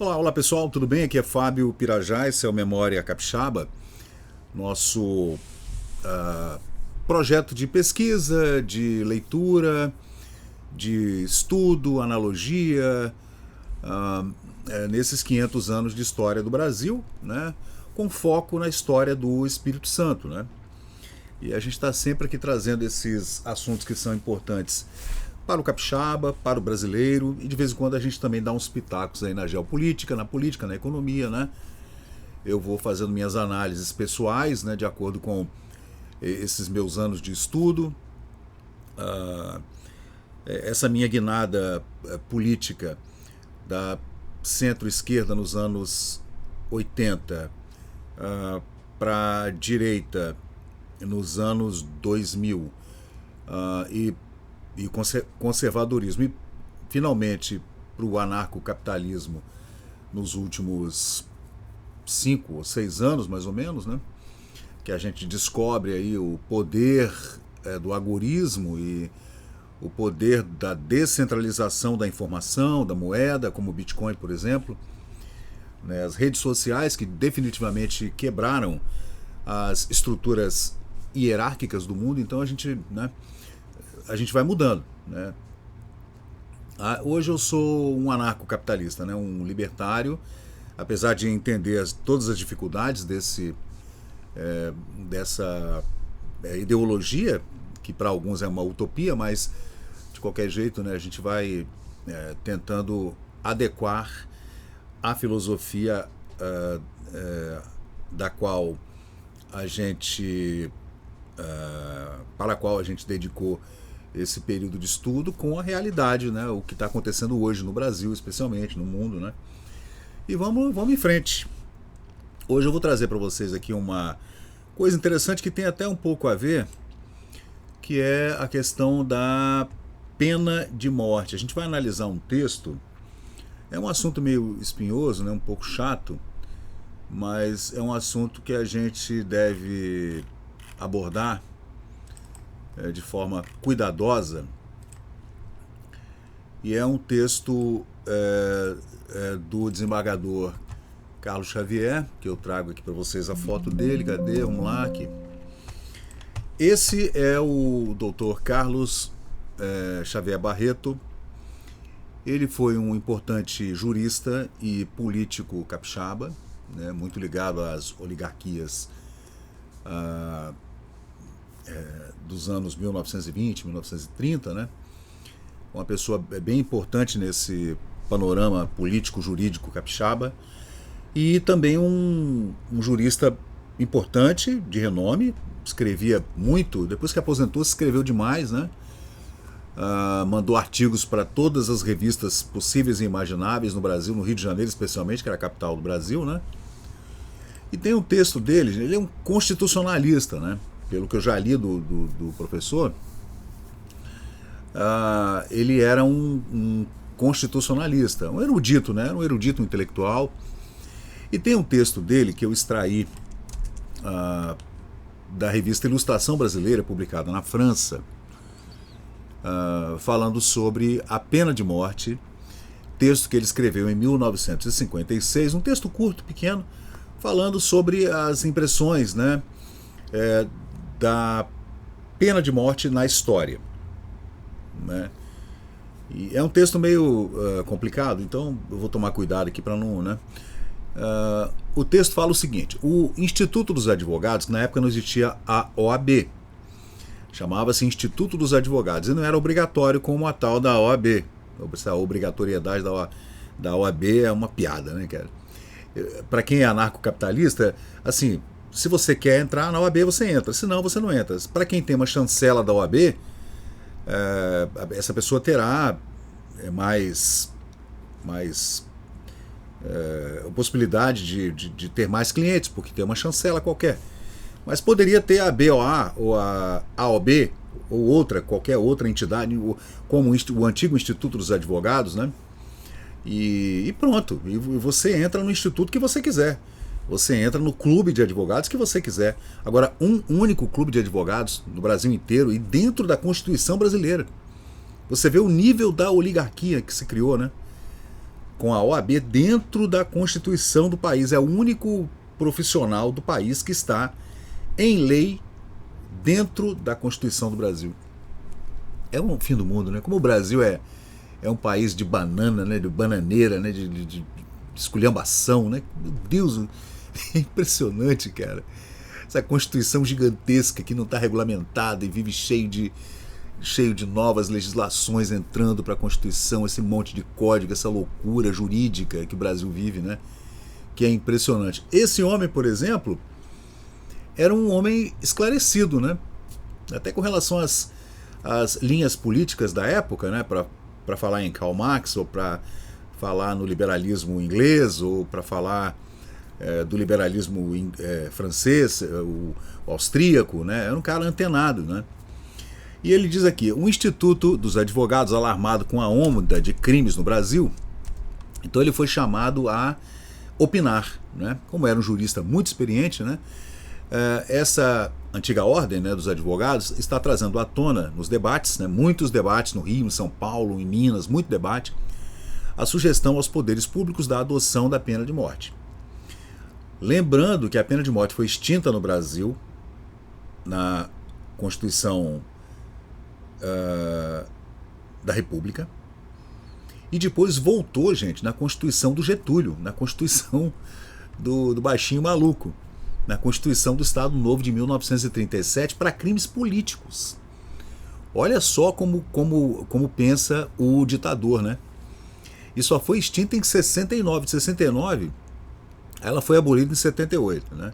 Olá pessoal, tudo bem? Aqui é Fábio Pirajá, esse é o Memória Capixaba, nosso projeto de pesquisa, de leitura, de estudo, analogia, nesses 500 anos de história do Brasil, né, com foco na história do Espírito Santo. Né? E a gente está sempre aqui trazendo esses assuntos que são importantes para o capixaba, para o brasileiro, e de vez em quando a gente também dá uns pitacos aí na geopolítica, na economia, né? Eu vou fazendo minhas análises pessoais, né, de acordo com esses meus anos de estudo. Essa minha guinada política da centro-esquerda nos anos 80 para a direita nos anos 2000 e conservadorismo e finalmente para o anarcocapitalismo nos últimos 5 ou 6 anos mais ou menos, né? Que a gente descobre aí o poder do agorismo e o poder da descentralização da informação, da moeda, como o Bitcoin, por exemplo, né? As redes sociais que definitivamente quebraram as estruturas hierárquicas do mundo. Então a gente vai mudando, né? Hoje eu sou um anarcocapitalista, né? Um libertário, apesar de entender todas as dificuldades dessa ideologia, que para alguns é uma utopia, mas de qualquer jeito, né, a gente vai tentando adequar a filosofia da qual a gente para a qual a gente dedicou esse período de estudo com a realidade, né? O que está acontecendo hoje no Brasil, especialmente no mundo, né? E vamos em frente. Hoje eu vou trazer para vocês aqui uma coisa interessante que tem até um pouco a ver, que é a questão da pena de morte. A gente vai analisar um texto, é um assunto meio espinhoso, né? Um pouco chato, mas é um assunto que a gente deve abordar de forma cuidadosa, e é um texto do desembargador Carlos Xavier, que eu trago aqui para vocês a foto dele. Cadê? Vamos lá, aqui. Esse é o Dr. Carlos Xavier Barreto. Ele foi um importante jurista e político capixaba, né, muito ligado às oligarquias dos anos 1920, 1930, né? Uma pessoa bem importante nesse panorama político-jurídico capixaba, e também um jurista importante, de renome, escrevia muito, depois que aposentou escreveu demais, né? Mandou artigos para todas as revistas possíveis e imagináveis no Brasil, no Rio de Janeiro especialmente, que era a capital do Brasil, né? E tem um texto dele, ele é um constitucionalista, né? Pelo que eu já li do professor, ele era um constitucionalista, um erudito, né? Um erudito intelectual. E tem um texto dele que eu extraí da revista Ilustração Brasileira, publicada na França, falando sobre a pena de morte, texto que ele escreveu em 1956, um texto curto, pequeno, falando sobre as impressões, né, da pena de morte na história, né? E é um texto meio complicado, então eu vou tomar cuidado aqui para não, né? O texto fala o seguinte: o Instituto dos Advogados, que na época não existia a OAB, chamava-se Instituto dos Advogados, e não era obrigatório como a tal da OAB. A obrigatoriedade da OAB é uma piada, né, cara? Para quem é anarcocapitalista, assim, se você quer entrar na OAB, você entra, senão você não entra. Para quem tem uma chancela da OAB, essa pessoa terá mais possibilidade de ter mais clientes, porque tem uma chancela qualquer. Mas poderia ter a BOA ou a AOB ou qualquer outra entidade, como o antigo Instituto dos Advogados, né? E pronto, e você entra no instituto que você quiser. Você entra no clube de advogados que você quiser. Agora, um único clube de advogados no Brasil inteiro e dentro da Constituição brasileira. Você vê o nível da oligarquia que se criou, né? com a OAB dentro da Constituição do país. É o único profissional do país que está em lei dentro da Constituição do Brasil. É um fim do mundo, né? Como o Brasil é um país de banana, né? De bananeira, né? De esculhambação, né? Meu Deus, é impressionante, cara. Essa Constituição gigantesca que não está regulamentada e vive cheio de novas legislações entrando para a Constituição, esse monte de código, essa loucura jurídica que o Brasil vive, né? Que é impressionante. Esse homem, por exemplo, era um homem esclarecido, né? Até com relação às linhas políticas da época, né? Para falar em Karl Marx, ou para falar no liberalismo inglês, ou para falar do liberalismo francês, o austríaco, né? Era um cara antenado, né? E ele diz aqui: o Instituto dos Advogados, alarmado com a onda de crimes no Brasil, então ele foi chamado a opinar, né? Como era um jurista muito experiente, né? Essa antiga ordem, né, dos advogados está trazendo à tona nos debates, né, muitos debates no Rio, em São Paulo, em Minas, muito debate, a sugestão aos poderes públicos da adoção da pena de morte. Lembrando que a pena de morte foi extinta no Brasil na Constituição da República e depois voltou, gente, na Constituição do Getúlio, na Constituição do baixinho maluco, na Constituição do Estado Novo de 1937 para crimes políticos. Olha só como pensa o ditador, né? E só foi extinta em 69. De 69, ela foi abolida em 78, né?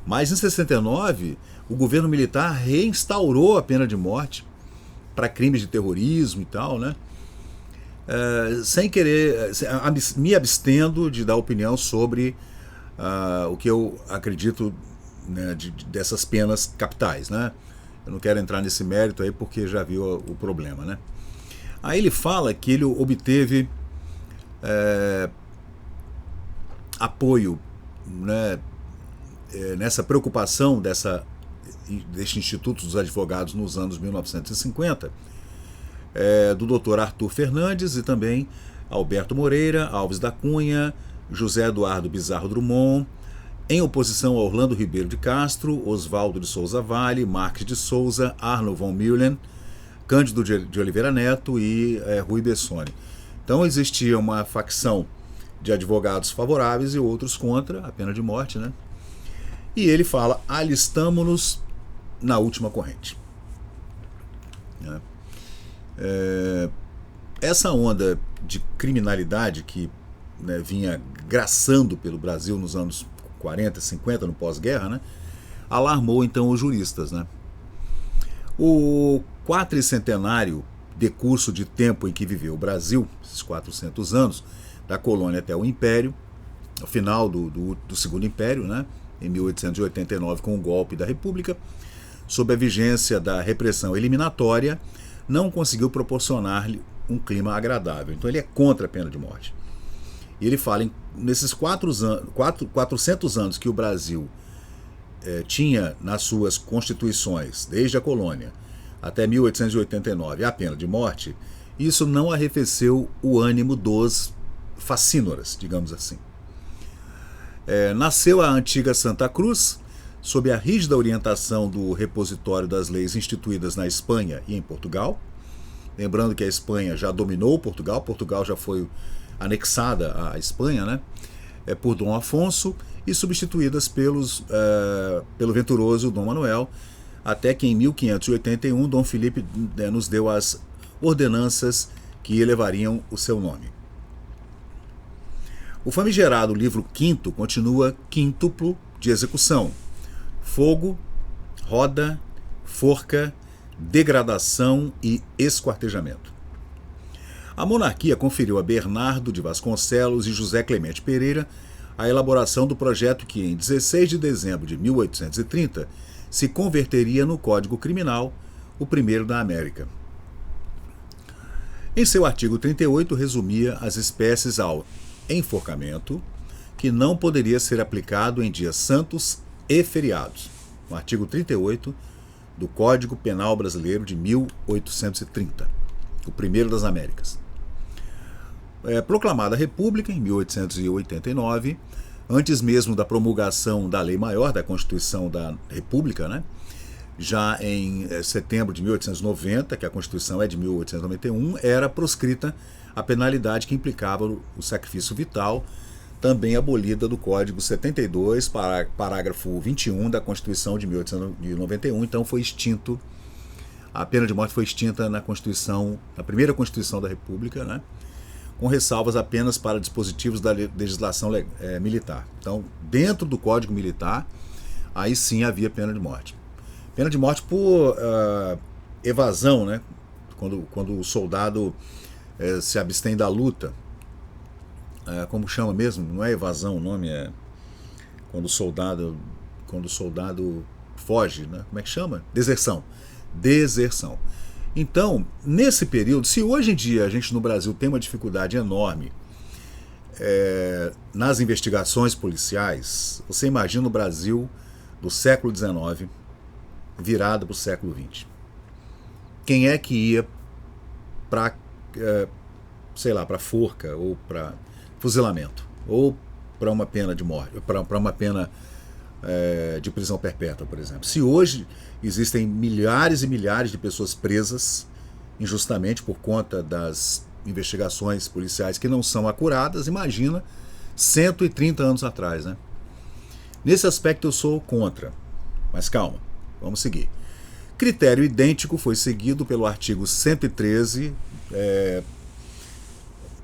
Mas em 69, o governo militar reinstaurou a pena de morte para crimes de terrorismo e tal, né? Sem querer, me abstendo de dar opinião sobre o que eu acredito, né, dessas penas capitais, né? Eu não quero entrar nesse mérito aí porque já viu o problema, né? Aí ele fala que ele obteve apoio, né, nessa preocupação deste Instituto dos Advogados nos anos 1950, do Dr. Arthur Fernandes e também Alberto Moreira, Alves da Cunha, José Eduardo Bizarro Drummond, em oposição a Orlando Ribeiro de Castro, Oswaldo de Souza Vale, Marques de Souza, Arno von Meulen, Cândido de Oliveira Neto e Rui Bessone. Então existia uma facção de advogados favoráveis e outros contra a pena de morte, né? E ele fala: alistamo-nos na última corrente. Essa onda de criminalidade que, né, vinha graçando pelo Brasil nos anos 40, 50, no pós-guerra, né, alarmou então os juristas, né? O quatricentenário decurso de tempo em que viveu o Brasil, esses 400 anos, da colônia até o Império, no final do Segundo Império, né, em 1889, com o golpe da República, sob a vigência da repressão eliminatória, não conseguiu proporcionar-lhe um clima agradável. Então ele é contra a pena de morte. E ele fala, nesses 400 anos que o Brasil tinha nas suas constituições, desde a colônia até 1889, a pena de morte, isso não arrefeceu o ânimo dos facínoras, digamos assim. Nasceu a antiga Santa Cruz, sob a rígida orientação do repositório das leis instituídas na Espanha e em Portugal. Lembrando que a Espanha já dominou Portugal, Portugal já foi anexada à Espanha, né, por Dom Afonso, e substituídas pelo venturoso Dom Manuel, até que em 1581 Dom Felipe nos deu as ordenanças que elevariam o seu nome. O famigerado livro quinto continua quíntuplo de execução: fogo, roda, forca, degradação e esquartejamento. A monarquia conferiu a Bernardo de Vasconcelos e José Clemente Pereira a elaboração do projeto que, em 16 de dezembro de 1830, se converteria no Código Criminal, o primeiro da América. Em seu artigo 38, resumia as espécies ao enforcamento, que não poderia ser aplicado em dias santos e feriados, no artigo 38 do Código Penal Brasileiro de 1830, o primeiro das Américas. proclamada a República em 1889, antes mesmo da promulgação da Lei Maior, da Constituição da República, né? Já em setembro de 1890, que a Constituição é de 1891, era proscrita a penalidade que implicava o sacrifício vital, também abolida do Código 72, parágrafo 21 da Constituição de 1891. Então foi extinto, a pena de morte foi extinta na Constituição, na primeira Constituição da República, né? Com ressalvas apenas para dispositivos da legislação militar. Então, dentro do Código Militar, aí sim havia pena de morte. Pena de morte por evasão, né? Quando o soldado se abstém da luta. Como chama mesmo? Não é evasão, o nome é quando o soldado foge, né? Como é que chama? Deserção. Deserção. Então, nesse período, se hoje em dia a gente no Brasil tem uma dificuldade enorme nas investigações policiais, você imagina o Brasil do século XIX virado para o século XX. Quem é que ia para, sei lá, para forca ou para fuzilamento ou para uma pena de morte, para uma pena de prisão perpétua, por exemplo? Se hoje existem milhares e milhares de pessoas presas injustamente por conta das investigações policiais que não são acuradas, imagina 130 anos atrás, né? Nesse aspecto eu sou contra, mas calma, vamos seguir. Critério idêntico foi seguido pelo artigo 113,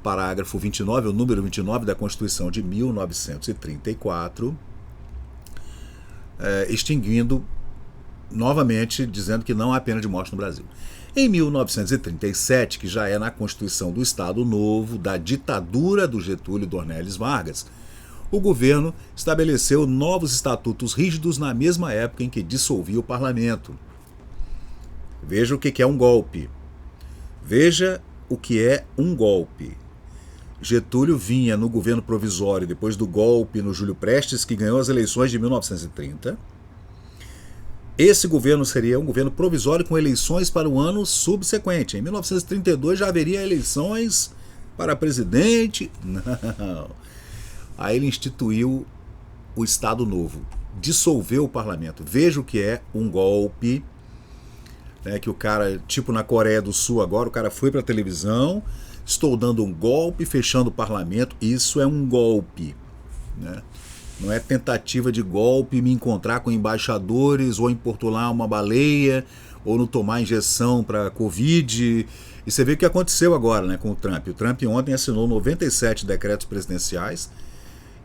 parágrafo 29, o número 29 da Constituição de 1934, extinguindo novamente, dizendo que não há pena de morte no Brasil. Em 1937, que já é na Constituição do Estado Novo, da ditadura do Getúlio Dornelles Vargas, o governo estabeleceu novos estatutos rígidos na mesma época em que dissolvia o parlamento. Veja o que é um golpe. Veja o que é um golpe. Getúlio vinha no governo provisório depois do golpe no Júlio Prestes, que ganhou as eleições de 1930. Esse governo seria um governo provisório com eleições para o ano subsequente. Em 1932 já haveria eleições para presidente. Não. Aí ele instituiu o Estado Novo, dissolveu o parlamento. Veja o que é um golpe, né, que o cara, tipo na Coreia do Sul agora, o cara foi para a televisão, estou dando um golpe, fechando o parlamento. Isso é um golpe, né? Não é tentativa de golpe, me encontrar com embaixadores ou importunar uma baleia ou não tomar injeção para Covid. E você vê o que aconteceu agora, né, com o Trump. O Trump ontem assinou 97 decretos presidenciais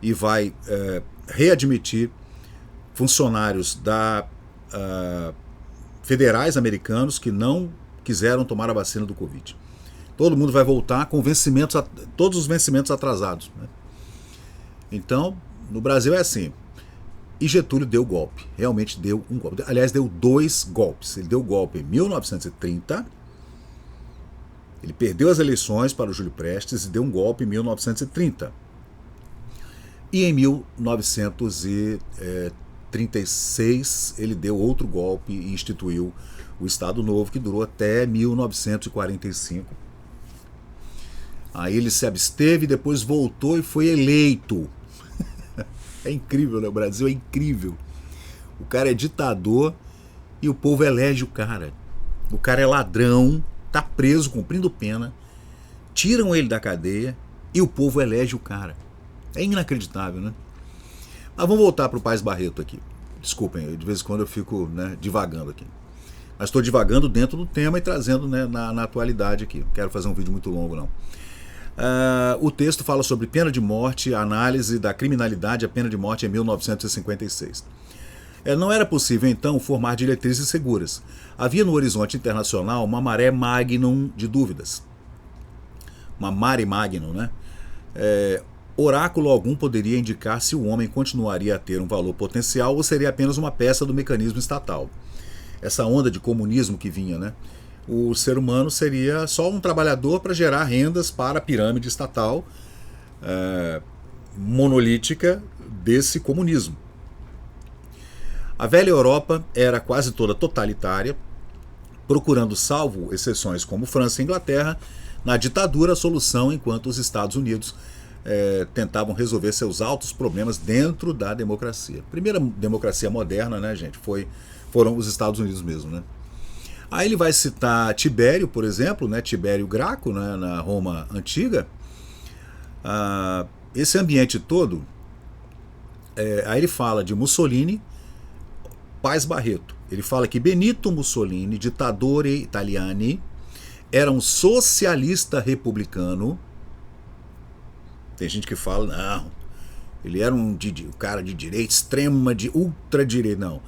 e vai readmitir funcionários federais americanos que não quiseram tomar a vacina do Covid. Todo mundo vai voltar com todos os vencimentos atrasados, né? Então, no Brasil é assim. E Getúlio deu golpe. Realmente deu um golpe. Aliás, deu 2 golpes. Ele deu golpe em 1930. Ele perdeu as eleições para o Júlio Prestes e deu um golpe em 1930. E em 1936 ele deu outro golpe e instituiu o Estado Novo, que durou até 1945. Aí ele se absteve, depois voltou e foi eleito. É incrível, né? O Brasil é incrível. O cara é ditador e o povo elege o cara. O cara é ladrão, tá preso, cumprindo pena, tiram ele da cadeia e o povo elege o cara. É inacreditável, né? Mas vamos voltar para o Paes Barreto aqui. Desculpem, de vez em quando eu fico, né, divagando aqui. Mas estou divagando dentro do tema e trazendo, né, na atualidade aqui. Não quero fazer um vídeo muito longo, não. O texto fala sobre pena de morte, análise da criminalidade, a pena de morte em 1956. Não era possível, então, formar diretrizes seguras. Havia no horizonte internacional uma maré magnum de dúvidas. Uma mare magnum, né? Oráculo algum poderia indicar se o homem continuaria a ter um valor potencial ou seria apenas uma peça do mecanismo estatal. Essa onda de comunismo que vinha, né? O ser humano seria só um trabalhador para gerar rendas para a pirâmide estatal monolítica desse comunismo. A velha Europa era quase toda totalitária, procurando, salvo exceções como França e Inglaterra, na ditadura a solução, enquanto os Estados Unidos tentavam resolver seus altos problemas dentro da democracia. A primeira democracia moderna, né, gente, foram os Estados Unidos mesmo, né? Aí ele vai citar Tibério, por exemplo, né, Tibério Graco, né, na Roma antiga. Esse ambiente todo, aí ele fala de Mussolini, Paz Barreto. Ele fala que Benito Mussolini, dittatore italiani, era um socialista republicano. Tem gente que fala, não, ele era um cara de direita extrema, de ultradireita. Não.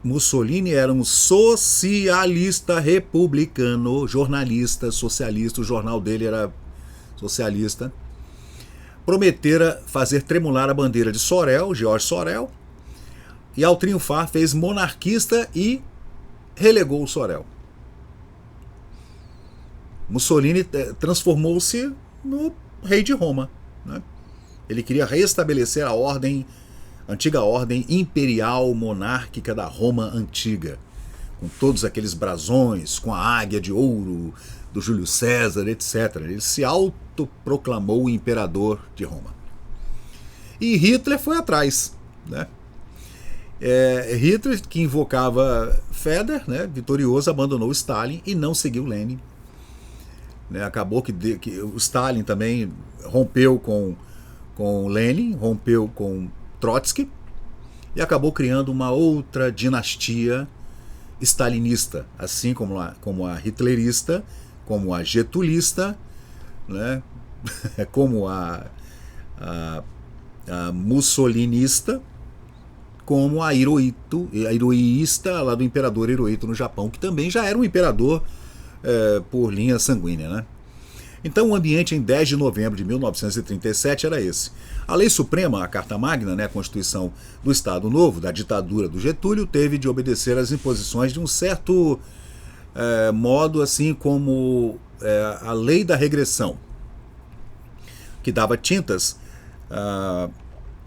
Mussolini era um socialista republicano, jornalista, socialista, o jornal dele era socialista. Prometera fazer tremular a bandeira de Sorel, George Sorel, e ao triunfar fez monarquista e relegou o Sorel. Mussolini transformou-se no rei de Roma, né? Ele queria restabelecer a antiga ordem imperial monárquica da Roma antiga, com todos aqueles brasões, com a águia de ouro do Júlio César, etc. Ele se autoproclamou o imperador de Roma. E Hitler foi atrás, né? Hitler, que invocava Feder, né, vitorioso, abandonou Stalin e não seguiu Lenin. Acabou que o Stalin também rompeu com Lenin, rompeu com Trotsky e acabou criando uma outra dinastia stalinista, assim como a hitlerista, como a getulista, né? Como a mussolinista, como a Hirohito lá do imperador Hirohito no Japão, que também já era um imperador por linha sanguínea, né? Então o ambiente em 10 de novembro de 1937 era esse. A lei suprema, a Carta Magna, né, a Constituição do Estado Novo, da ditadura do Getúlio, teve de obedecer às imposições de um certo modo, assim como a lei da regressão, que dava tintas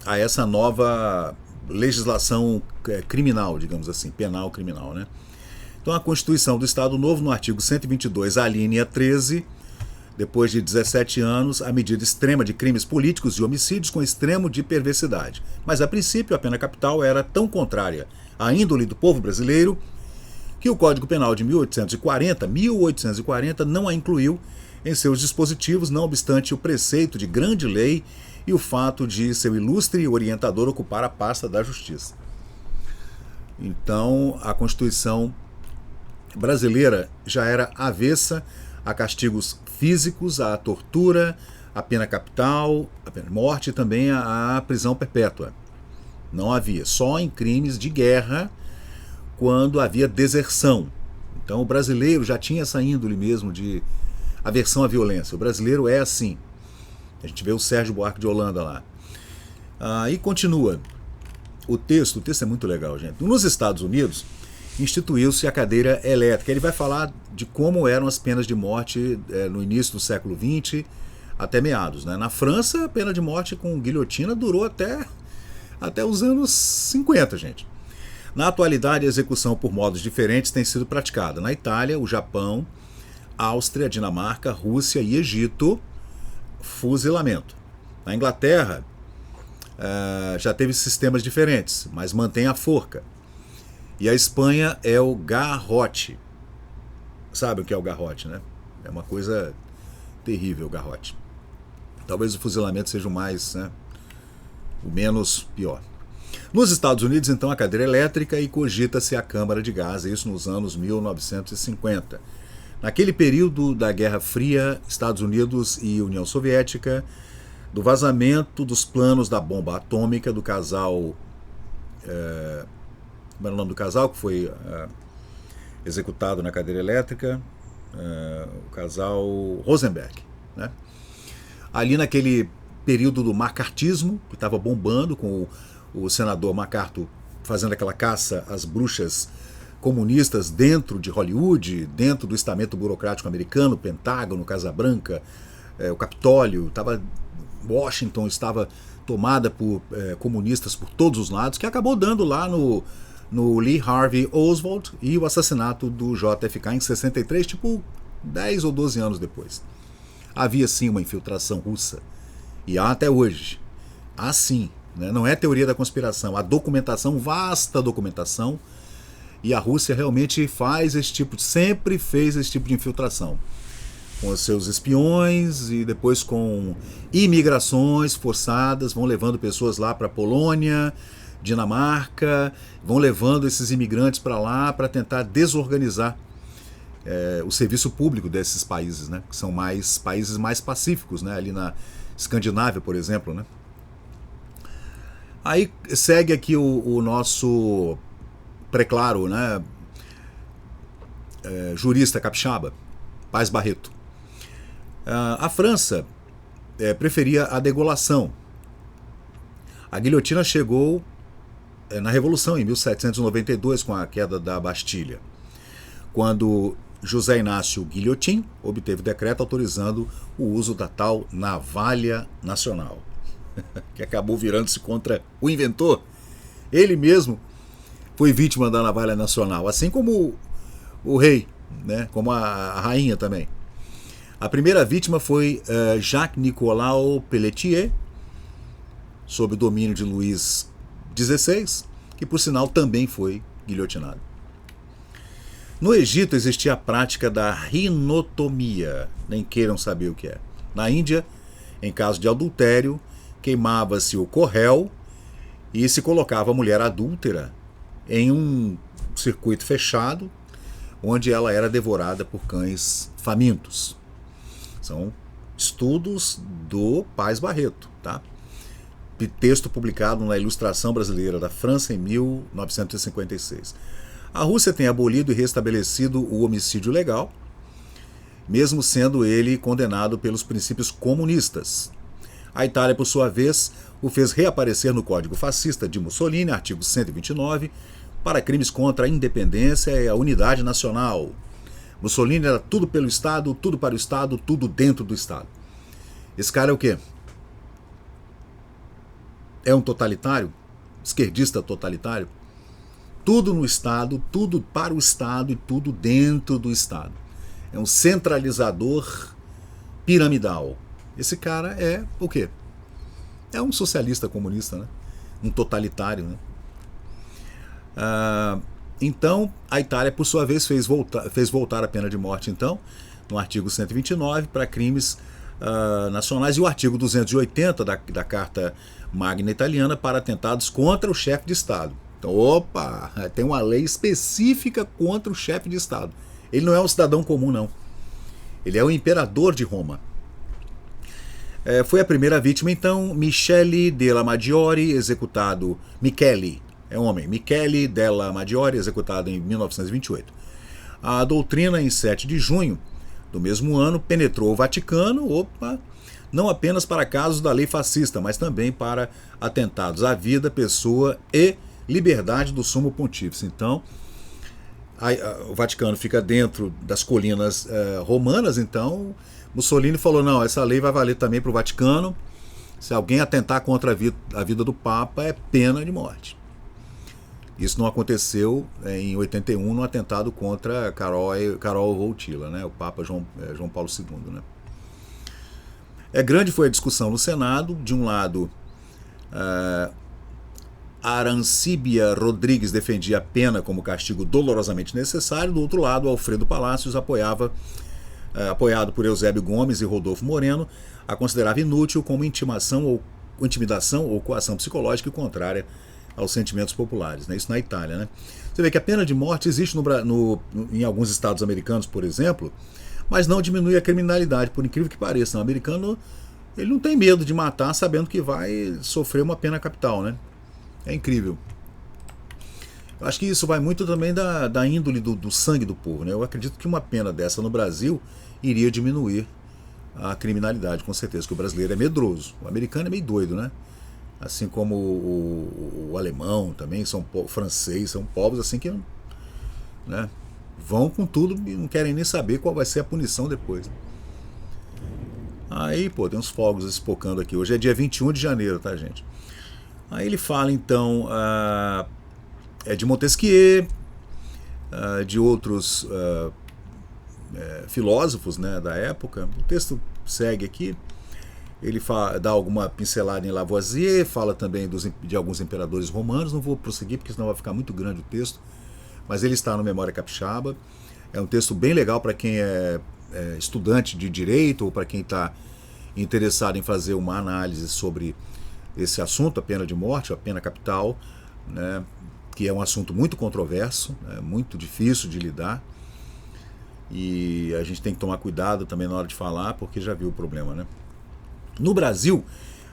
a essa nova legislação criminal, digamos assim, penal criminal, né? Então a Constituição do Estado Novo, no artigo 122, a linha 13, depois de 17 anos, a medida extrema de crimes políticos e homicídios com extremo de perversidade. Mas, a princípio, a pena capital era tão contrária à índole do povo brasileiro que o Código Penal de 1840 não a incluiu em seus dispositivos, não obstante o preceito de grande lei e o fato de seu ilustre orientador ocupar a pasta da Justiça. Então, a Constituição brasileira já era avessa a castigos físicos, a tortura, a pena capital, a pena de morte e também a prisão perpétua. Não havia, só em crimes de guerra, quando havia deserção. Então o brasileiro já tinha essa índole mesmo de aversão à violência. O brasileiro é assim. A gente vê o Sérgio Buarque de Holanda lá. E continua. O texto é muito legal, gente. Nos Estados Unidos, instituiu-se a cadeira elétrica. Ele vai falar de como eram as penas de morte no início do século XX até meados, né? Na França, a pena de morte com guilhotina durou até os anos 50, gente. Na atualidade, a execução por modos diferentes tem sido praticada na Itália, o Japão, Áustria, Dinamarca, Rússia e Egito, fuzilamento. Na Inglaterra, já teve sistemas diferentes, mas mantém a forca. E a Espanha é o garrote. Sabe o que é o garrote, né? É uma coisa terrível, o garrote. Talvez o fuzilamento seja o mais, né, o menos pior. Nos Estados Unidos, então, a cadeira elétrica e cogita-se a câmara de gás, isso nos anos 1950. Naquele período da Guerra Fria, Estados Unidos e União Soviética, do vazamento dos planos da bomba atômica do casal... como era o nome do casal que foi executado na cadeira elétrica? O casal Rosenberg, né? Ali naquele período do macartismo, que estava bombando, com o senador MacArthur fazendo aquela caça às bruxas comunistas dentro de Hollywood, dentro do estamento burocrático americano, Pentágono, Casa Branca, o Capitólio, Washington estava tomada por comunistas por todos os lados, que acabou dando lá no Lee Harvey Oswald e o assassinato do JFK em 63, tipo 10 ou 12 anos depois. havia sim uma infiltração russa. E há até hoje. Há sim. Né? Não é teoria da conspiração. Há documentação, vasta documentação. E a Rússia realmente faz esse tipo, sempre fez esse tipo de infiltração. Com os seus espiões e depois com imigrações forçadas, vão levando pessoas lá para a Polônia, Dinamarca, vão levando esses imigrantes para lá para tentar desorganizar o serviço público desses países, né? Que são países mais pacíficos, né? Ali na Escandinávia, por exemplo, né? Aí segue aqui o nosso preclaro, né? Jurista capixaba, Paz Barreto. A França preferia a degolação. A guilhotina chegou na Revolução, em 1792, com a queda da Bastilha, quando José Inácio Guilhotin obteve decreto autorizando o uso da tal navalha nacional, que acabou virando-se contra o inventor. Ele mesmo foi vítima da navalha nacional, assim como o rei, né? Como a rainha também. A primeira vítima foi Jacques-Nicolas Pelletier, sob o domínio de Luís XVI, que por sinal também foi guilhotinado. No Egito existia a prática da rinotomia, nem queiram saber o que é. Na Índia, em caso de adultério, queimava-se o corréu e se colocava a mulher adúltera em um circuito fechado, onde ela era devorada por cães famintos. São estudos do Paz Barreto, tá? Texto publicado na Ilustração Brasileira da França em 1956. A Rússia tem abolido e restabelecido o homicídio legal, mesmo sendo ele condenado pelos princípios comunistas. A Itália, por sua vez, o fez reaparecer no Código Fascista de Mussolini, artigo 129, para crimes contra a independência e a unidade nacional. Mussolini era tudo pelo Estado, tudo para o Estado, tudo dentro do Estado. Esse cara é o quê? É um totalitário? Esquerdista totalitário? Tudo no Estado, tudo para o Estado e tudo dentro do Estado. É um centralizador piramidal. Esse cara é o quê? É um socialista comunista, né? Um totalitário, né? Então, a Itália, por sua vez, fez voltar a pena de morte, então, no artigo 129, para crimes nacionais, e o artigo 280 da Carta Magna Italiana para atentados contra o chefe de Estado. Então, opa, tem uma lei específica contra o chefe de Estado. Ele não é um cidadão comum, não. Ele é o imperador de Roma. Foi a primeira vítima, então, Michele della Maggiore, executado... Michele, é homem. Michele della Maggiore, executado em 1928. A doutrina, em 7 de junho do mesmo ano, penetrou o Vaticano, não apenas para casos da lei fascista, mas também para atentados à vida, pessoa e liberdade do sumo pontífice. Então, o Vaticano fica dentro das colinas romanas, então Mussolini falou, não, essa lei vai valer também para o Vaticano, se alguém atentar contra a vida do Papa é pena de morte. Isso não aconteceu em 81 no atentado contra Karol Wojtyła, né, o Papa João Paulo II. Né. Grande foi a discussão no Senado. De um lado, Arancibia Rodrigues defendia a pena como castigo dolorosamente necessário, do outro lado, Alfredo Palacios apoiado por Eusébio Gomes e Rodolfo Moreno, a considerava inútil como intimidação ou coação psicológica e contrária aos sentimentos populares, né? Isso na Itália. Né? Você vê que a pena de morte existe em alguns estados americanos, por exemplo, mas não diminui a criminalidade, por incrível que pareça. O americano, ele não tem medo de matar sabendo que vai sofrer uma pena capital, né? É incrível. Eu acho que isso vai muito também da índole do sangue do povo, né? Eu acredito que uma pena dessa no Brasil iria diminuir a criminalidade, com certeza, que o brasileiro é medroso. O americano é meio doido, né? Assim como o alemão também, francês, são povos assim que, né, vão com tudo e não querem nem saber qual vai ser a punição depois. Aí, tem uns fogos espocando aqui. Hoje é dia 21 de janeiro, tá, gente? Aí ele fala, então, de Montesquieu, de outros filósofos, né, da época. O texto segue aqui. Ele dá alguma pincelada em Lavoisier, fala também de alguns imperadores romanos. Não vou prosseguir porque senão vai ficar muito grande o texto, mas ele está no Memória Capixaba. É um texto bem legal para quem é estudante de direito ou para quem está interessado em fazer uma análise sobre esse assunto, a pena de morte, a pena capital, né, que é um assunto muito controverso, muito difícil de lidar, e a gente tem que tomar cuidado também na hora de falar, porque já viu o problema, né? No Brasil,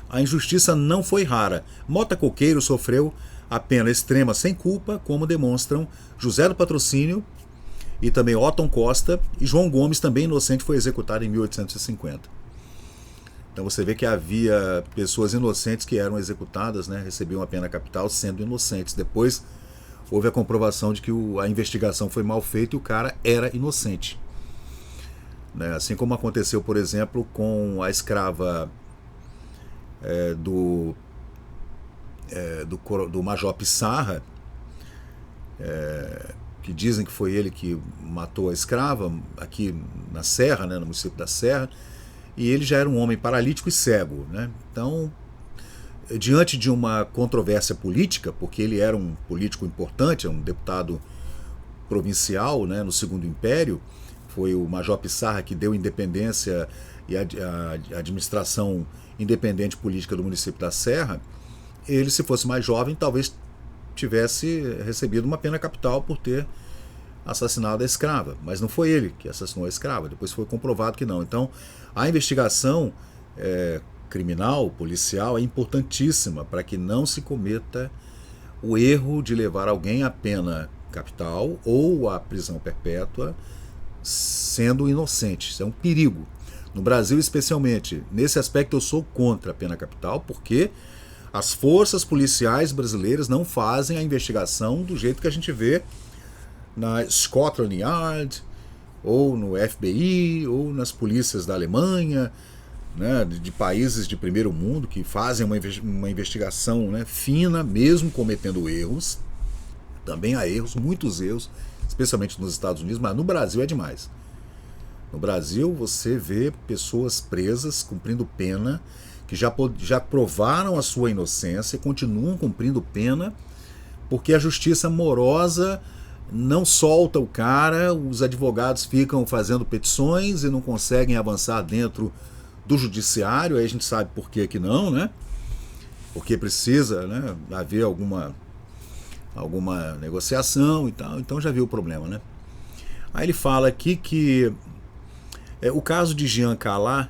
a injustiça não foi rara. Mota Coqueiro sofreu a pena extrema sem culpa, como demonstram José do Patrocínio e também Otton Costa, e João Gomes, também inocente, foi executado em 1850. Então você vê que havia pessoas inocentes que eram executadas, né, recebiam a pena capital sendo inocentes. Depois houve a comprovação de que a investigação foi mal feita e o cara era inocente. Né? Assim como aconteceu, por exemplo, com a escrava do Major Pissarra, que dizem que foi ele que matou a escrava aqui na Serra, né, no município da Serra, e ele já era um homem paralítico e cego. Né? Então, diante de uma controvérsia política, porque ele era um político importante, um deputado provincial, né, no Segundo Império, foi o Major Pissarra que deu independência e a administração independente política do município da Serra. Ele, se fosse mais jovem, talvez tivesse recebido uma pena capital por ter assassinado a escrava, mas não foi ele que assassinou a escrava, depois foi comprovado que não. Então, a investigação criminal, policial, é importantíssima para que não se cometa o erro de levar alguém à pena capital ou à prisão perpétua sendo inocente. Isso é um perigo. No Brasil, especialmente, nesse aspecto eu sou contra a pena capital, porque as forças policiais brasileiras não fazem a investigação do jeito que a gente vê na Scotland Yard, ou no FBI, ou nas polícias da Alemanha, né, de países de primeiro mundo que fazem uma investigação, né, fina, mesmo cometendo erros. Também há erros, muitos erros, especialmente nos Estados Unidos, mas no Brasil é demais. No Brasil você vê pessoas presas, cumprindo pena, que já provaram a sua inocência e continuam cumprindo pena, porque a justiça morosa não solta o cara, os advogados ficam fazendo petições e não conseguem avançar dentro do judiciário. Aí a gente sabe por que não, né? Porque precisa, né, haver alguma negociação e tal. Então já viu o problema, né? Aí ele fala aqui que o caso de Jean Calas,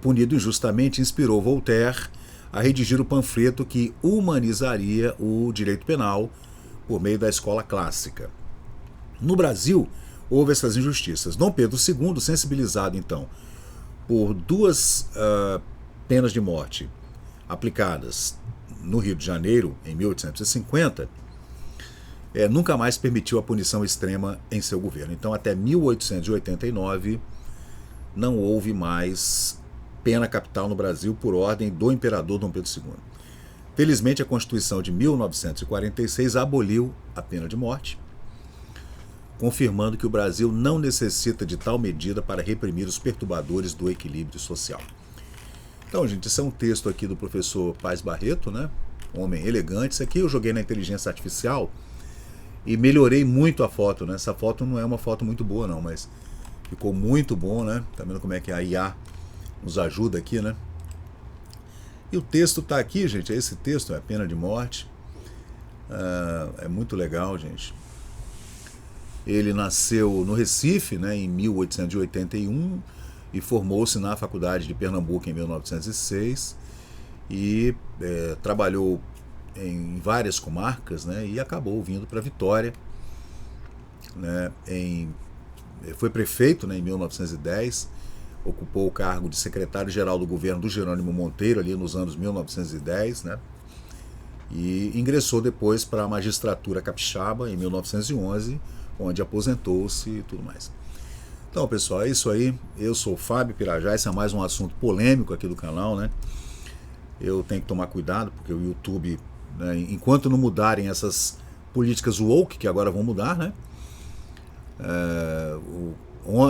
punido injustamente, inspirou Voltaire a redigir o panfleto que humanizaria o direito penal por meio da escola clássica. No Brasil, houve essas injustiças. Dom Pedro II, sensibilizado então por duas penas de morte aplicadas no Rio de Janeiro em 1850, nunca mais permitiu a punição extrema em seu governo. Então, até 1889, não houve mais pena capital no Brasil por ordem do imperador Dom Pedro II. Felizmente, a Constituição de 1946 aboliu a pena de morte, confirmando que o Brasil não necessita de tal medida para reprimir os perturbadores do equilíbrio social. Então, gente, esse é um texto aqui do professor Paz Barreto, né? Homem elegante. Isso aqui eu joguei na inteligência artificial e melhorei muito a foto, né? Essa foto não é uma foto muito boa, não, mas ficou muito bom, né? Tá vendo como é que a IA nos ajuda aqui, né? E o texto tá aqui, gente. Esse texto é a pena de morte. É muito legal, gente. Ele nasceu no Recife, né, em 1881 e formou-se na Faculdade de Pernambuco em 1906 e trabalhou em várias comarcas, né, e acabou vindo para Vitória. Né, foi prefeito, né, em 1910, ocupou o cargo de secretário-geral do governo do Jerônimo Monteiro ali nos anos 1910, né, e ingressou depois para a magistratura capixaba em 1911, onde aposentou-se e tudo mais. Então, pessoal, é isso aí. Eu sou o Fábio Pirajá. Esse é mais um assunto polêmico aqui do canal, né? Eu tenho que tomar cuidado, porque o YouTube, né, enquanto não mudarem essas políticas woke, que agora vão mudar, né?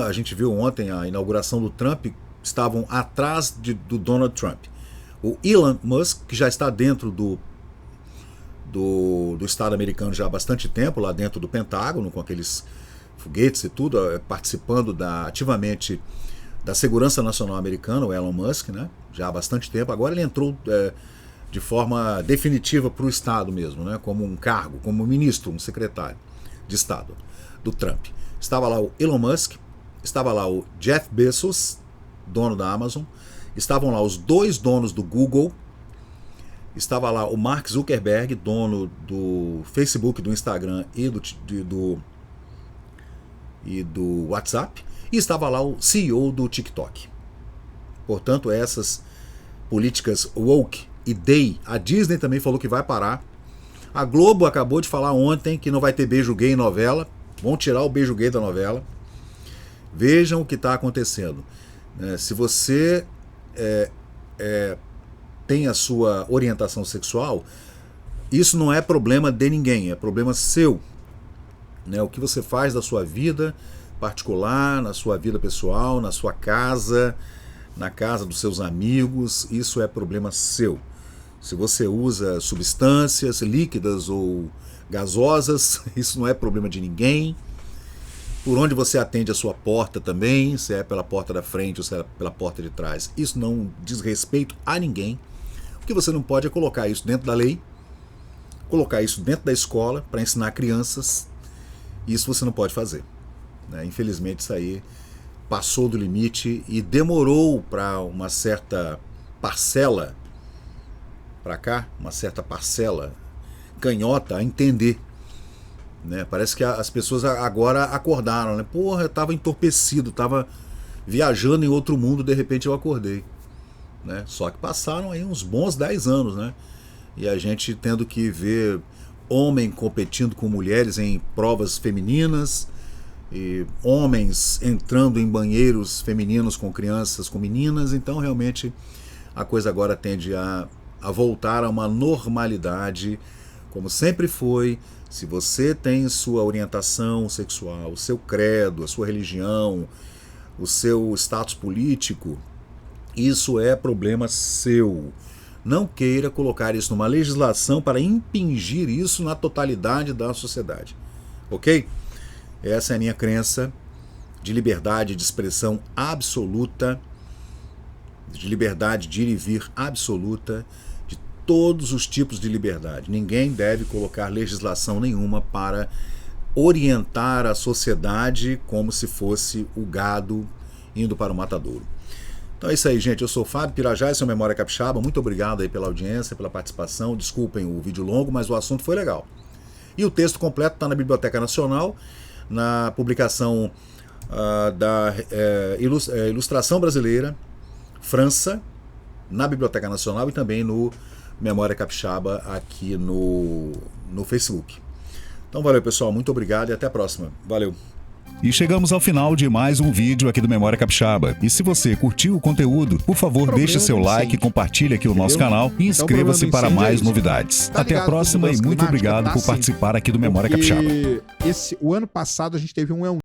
A gente viu ontem a inauguração do Trump estavam atrás do Donald Trump. O Elon Musk, que já está dentro do Estado americano já há bastante tempo, lá dentro do Pentágono, com aqueles foguetes e tudo, participando ativamente da segurança nacional americana, o Elon Musk, né? Já há bastante tempo. Agora ele entrou de forma definitiva para o Estado mesmo, né? Como um cargo, como ministro, um secretário de Estado do Trump. Estava lá o Elon Musk, estava lá o Jeff Bezos, dono da Amazon, estavam lá os dois donos do Google, estava lá o Mark Zuckerberg, dono do Facebook, do Instagram e do WhatsApp, e estava lá o CEO do TikTok. Portanto, essas políticas woke e day, a Disney também falou que vai parar. A Globo acabou de falar ontem que não vai ter beijo gay em novela, vão tirar o beijo gay da novela. Vejam o que está acontecendo. Se você tem a sua orientação sexual, isso não é problema de ninguém, é problema seu. O que você faz da sua vida particular, na sua vida pessoal, na sua casa, na casa dos seus amigos, isso é problema seu. Se você usa substâncias líquidas ou gasosas, isso não é problema de ninguém. Por onde você atende a sua porta também, se é pela porta da frente ou se é pela porta de trás, isso não diz respeito a ninguém. O que você não pode é colocar isso dentro da lei, colocar isso dentro da escola para ensinar crianças. Isso você não pode fazer. Infelizmente isso aí passou do limite e demorou para uma certa parcela para cá, uma certa parcela canhota a entender. Parece que as pessoas agora acordaram, né? Porra, eu estava entorpecido, estava viajando em outro mundo, de repente eu acordei. Só que passaram aí uns bons 10 anos, né? E a gente tendo que ver homem competindo com mulheres em provas femininas, e homens entrando em banheiros femininos com crianças, com meninas. Então realmente a coisa agora tende a voltar a uma normalidade, como sempre foi. Se você tem sua orientação sexual, o seu credo, a sua religião, o seu status político, isso é problema seu. Não queira colocar isso numa legislação para impingir isso na totalidade da sociedade. Ok? Essa é a minha crença de liberdade de expressão absoluta, de liberdade de ir e vir absoluta, de todos os tipos de liberdade. Ninguém deve colocar legislação nenhuma para orientar a sociedade como se fosse o gado indo para o matadouro. Então é isso aí, gente. Eu sou o Fábio Pirajá, esse é o Memória Capixaba. Muito obrigado aí pela audiência, pela participação. Desculpem o vídeo longo, mas o assunto foi legal. E o texto completo está na Biblioteca Nacional, na publicação da Ilustração Brasileira, França, na Biblioteca Nacional, e também no Memória Capixaba aqui no Facebook. Então valeu, pessoal. Muito obrigado e até a próxima. Valeu. E chegamos ao final de mais um vídeo aqui do Memória Capixaba. E se você curtiu o conteúdo, por favor, deixe seu like, compartilhe aqui o nosso canal e inscreva-se para mais novidades. Até a próxima e muito obrigado por participar aqui do Memória Capixaba. O ano passado a gente teve um